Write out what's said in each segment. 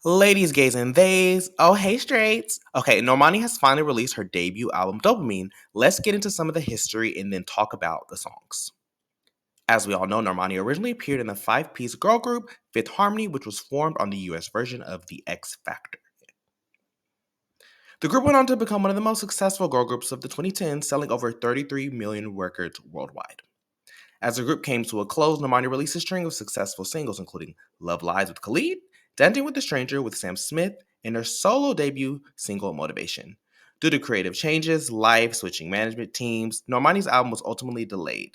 Ladies, gays, and theys. Oh, hey, straights. Okay, Normani has finally released her debut album, Dopamine. Let's get into some of the history and then talk about the songs. As we all know, Normani originally appeared in the five-piece girl group Fifth Harmony, which was formed on the US version of The X Factor. The group went on to become one of the most successful girl groups of the 2010s, selling over 33 million records worldwide. As the group came to a close, Normani released a string of successful singles, including Love Lies with Khalid, Dancing with a Stranger with Sam Smith, and their solo debut single, Motivation. Due to creative changes, life, switching management teams, Normani's album was ultimately delayed.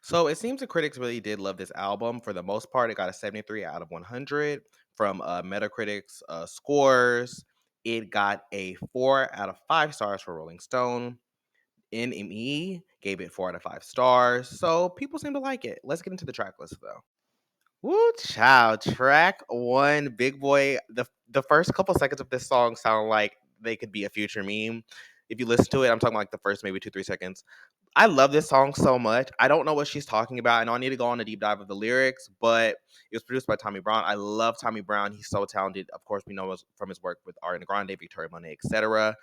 So it seems the critics really did love this album. For the most part, it got a 73 out of 100 from Metacritic's scores. It got a 4 out of 5 stars for Rolling Stone. NME gave it 4 out of 5 stars, so people seem to like it. Let's get into the track list though. Woo child, track one, Big Boy. The first couple seconds of this song sound like they could be a future meme. If you listen to it, I'm talking like the first maybe 2-3 seconds. I love this song so much. I don't know what she's talking about. I know I need to go on a deep dive of the lyrics, but it was produced by Tommy Brown. I love Tommy Brown. He's so talented. Of course, we know from his work with Ariana Grande, Victoria Monet, etc.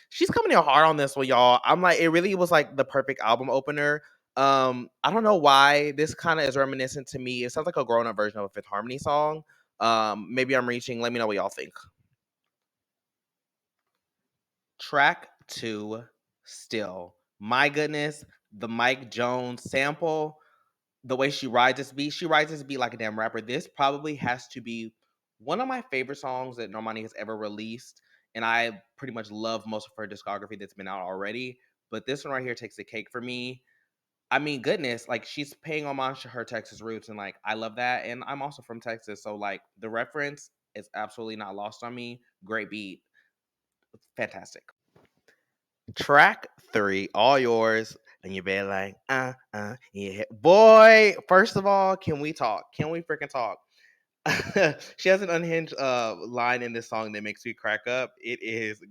She's coming in hard on this one, y'all. I'm like, it really was like the perfect album opener. I don't know why this kind of is reminiscent to me. It sounds like a grown-up version of a Fifth Harmony song. Maybe I'm reaching. Let me know what y'all think. Track two, Still. My goodness, the Mike Jones sample, the way she rides this beat like a damn rapper. This probably has to be one of my favorite songs that Normani has ever released, and I pretty much love most of her discography that's been out already. But this one right here takes the cake for me. I mean, goodness, like she's paying homage to her Texas roots, and like I love that. And I'm also from Texas, so like the reference is absolutely not lost on me. Great beat, fantastic. Track three, all yours. And you're being like, yeah. Boy, first of all, can we talk? Can we freaking talk? She has an unhinged line in this song that makes me crack up. It is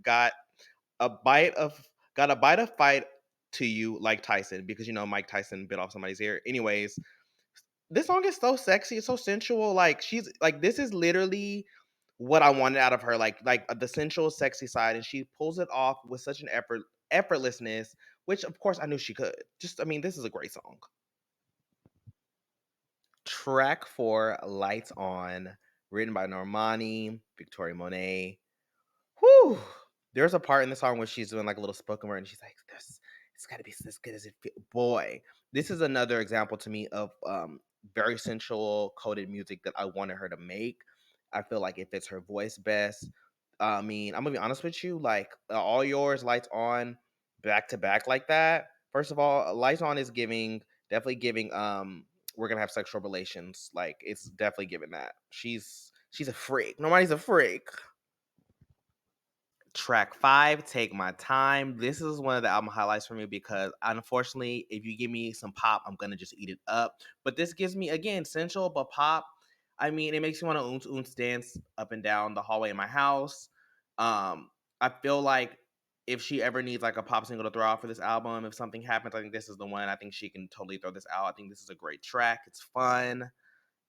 a bite of got a bite of fight to you like Tyson, because you know Mike Tyson bit off somebody's ear. Anyways, this song is so sexy, it's so sensual. Like she's like this is literally what I wanted out of her, like the sensual, sexy side, and she pulls it off with such an effortlessness, which of course I knew she could. Just, I mean, this is a great song. Track four, Lights On, written by Normani, Victoria Monet. Whew. There's a part in the song where she's doing like a little spoken word, and she's like, "This, it's got to be as good as it feel." Boy, this is another example to me of very sensual coded music that I wanted her to make. I feel like it fits her voice best. I mean, I'm gonna be honest with you, like all yours, Lights On, back to back like that. First of all, Lights On is definitely giving. We're gonna have sexual relations. Like it's definitely giving that. She's a freak. Nobody's a freak. Track five, Take My Time. This is one of the album highlights for me because unfortunately, if you give me some pop, I'm gonna just eat it up. But this gives me again sensual but pop. I mean, it makes me want to oons dance up and down the hallway in my house. I feel like if she ever needs like a pop single to throw out for this album, if something happens, I think this is the one. I think she can totally throw this out. I think this is a great track. It's fun.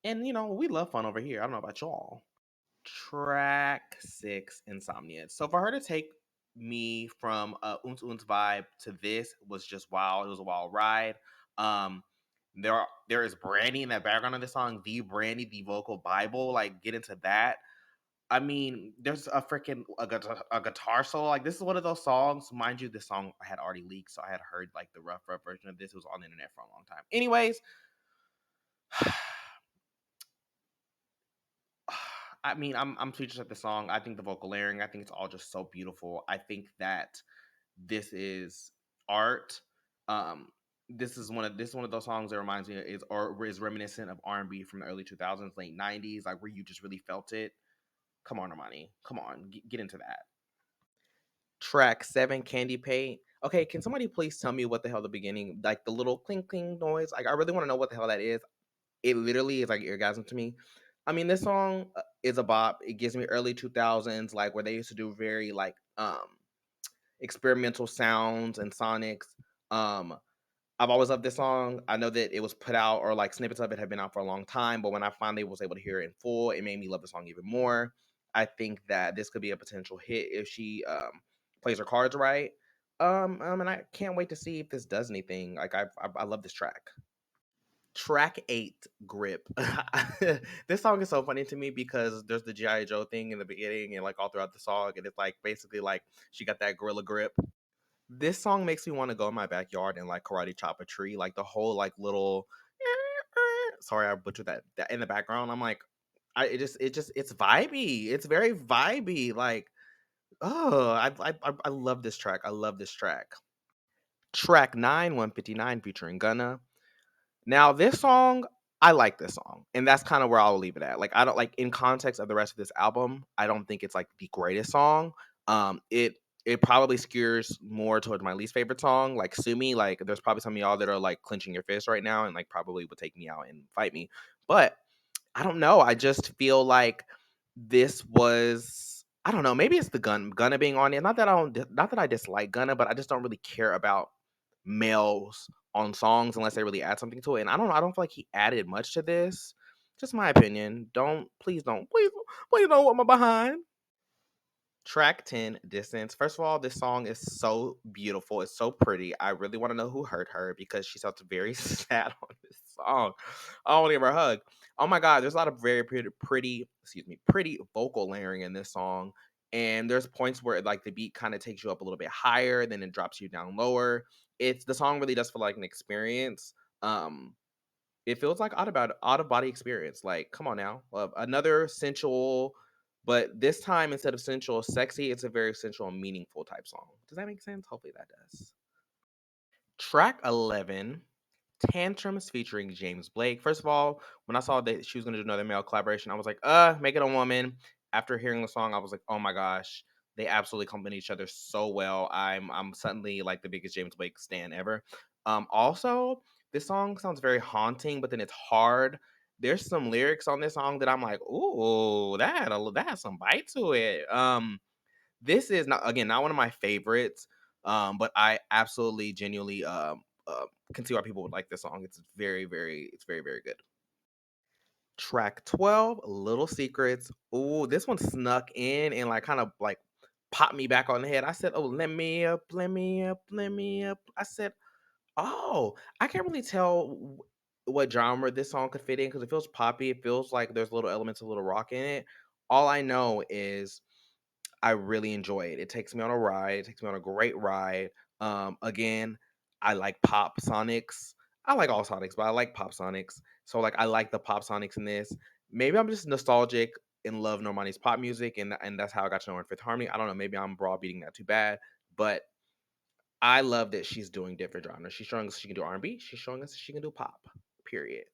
And you know, we love fun over here. I don't know about y'all. Track six, Insomnia. So for her to take me from a Oons vibe to this was just wild. It was a wild ride. Um, there is Brandy in that background of the song, the Brandy, the vocal Bible. Like, get into that. I mean, there's a guitar solo. Like, this is one of those songs. Mind you, this song had already leaked, so I had heard like the rough version of this. It was on the internet for a long time. Anyways, I mean, I'm speechless at the song. I think the vocal layering, I think it's all just so beautiful. I think that this is art. Um, this is one of those songs that reminds me is reminiscent of R&B from the early 2000s, late 90s, like where you just really felt it. Come on, Normani, come on, get into that. Track seven, Candy Paint. Okay, can somebody please tell me what the hell the beginning, like the little clink clink noise? Like, I really want to know what the hell that is. It literally is like eargasm to me. I mean, this song is a bop. It gives me early 2000s, like where they used to do very like experimental sounds and sonics. Um, I've always loved this song. I know that it was put out or like snippets of it have been out for a long time, but when I finally was able to hear it in full, it made me love the song even more. I think that this could be a potential hit if she plays her cards right. And I can't wait to see if this does anything. Like I love this track. Track 8, Grip. This song is so funny to me because there's the G.I. Joe thing in the beginning and like all throughout the song, and it's like basically like she got that gorilla grip. This song makes me wanna go in my backyard and, like, karate chop a tree, like, the whole, like, little sorry, I butchered that in the background, I'm like, it's vibey, it's very vibey, like, oh, I love this track, I love this track. Track 9, 159 featuring Gunna. Now, this song, I like this song, and that's kinda where I'll leave it at. Like, I don't like in context of the rest of this album, I don't think it's, like, the greatest song. It probably skews more towards my least favorite song, like, "Sue Me," like, there's probably some of y'all that are, like, clenching your fists right now and, like, probably would take me out and fight me. But I don't know, I just feel like this was I don't know, maybe it's the Gunna being on it. Not that I dislike Gunna, but I just don't really care about males on songs unless they really add something to it, and I don't feel like he added much to this. Just my opinion. Please don't want my behind. Track 10, Distance. First of all, this song is so beautiful. It's so pretty. I really want to know who hurt her because she sounds very sad on this song. I want to give her a hug. Oh my god, there's a lot of very pretty vocal layering in this song. And there's points where like the beat kind of takes you up a little bit higher, then it drops you down lower. It's the song really does feel like an experience. It feels like out of body experience. Like, come on now. Another sensual, but this time instead of sensual, sexy, it's a very sensual, meaningful type song. Does that make sense? Hopefully that does. Track 11, Tantrums featuring James Blake. First of all, when I saw that she was going to do another male collaboration, I was like, make it a woman. After hearing the song, I was like, oh my gosh, they absolutely complement each other so well. I'm suddenly like the biggest James Blake stan ever. Also, this song sounds very haunting, but then it's hard. There's some lyrics on this song that I'm like, ooh, that has some bite to it. This is not again not one of my favorites, but I absolutely genuinely can see why people would like this song. It's very, very good. Track 12, Little Secrets. Ooh, this one snuck in and like kind of like popped me back on the head. I said, "Oh, let me up, let me up, let me up." I said, "Oh, I can't really tell what genre this song could fit in because it feels poppy. It feels like there's little elements of little rock in it. All I know is I really enjoy it. It takes me on a ride. It takes me on a great ride. Again, I like pop sonics. I like all sonics, but I like pop sonics. So like I like the pop sonics in this. Maybe I'm just nostalgic and love Normani's pop music, and that's how I got to know her in Fifth Harmony. I don't know. Maybe I'm broad beating that too bad, but I love that she's doing different genres. She's showing us she can do R&B. She's showing us she can do pop. Period.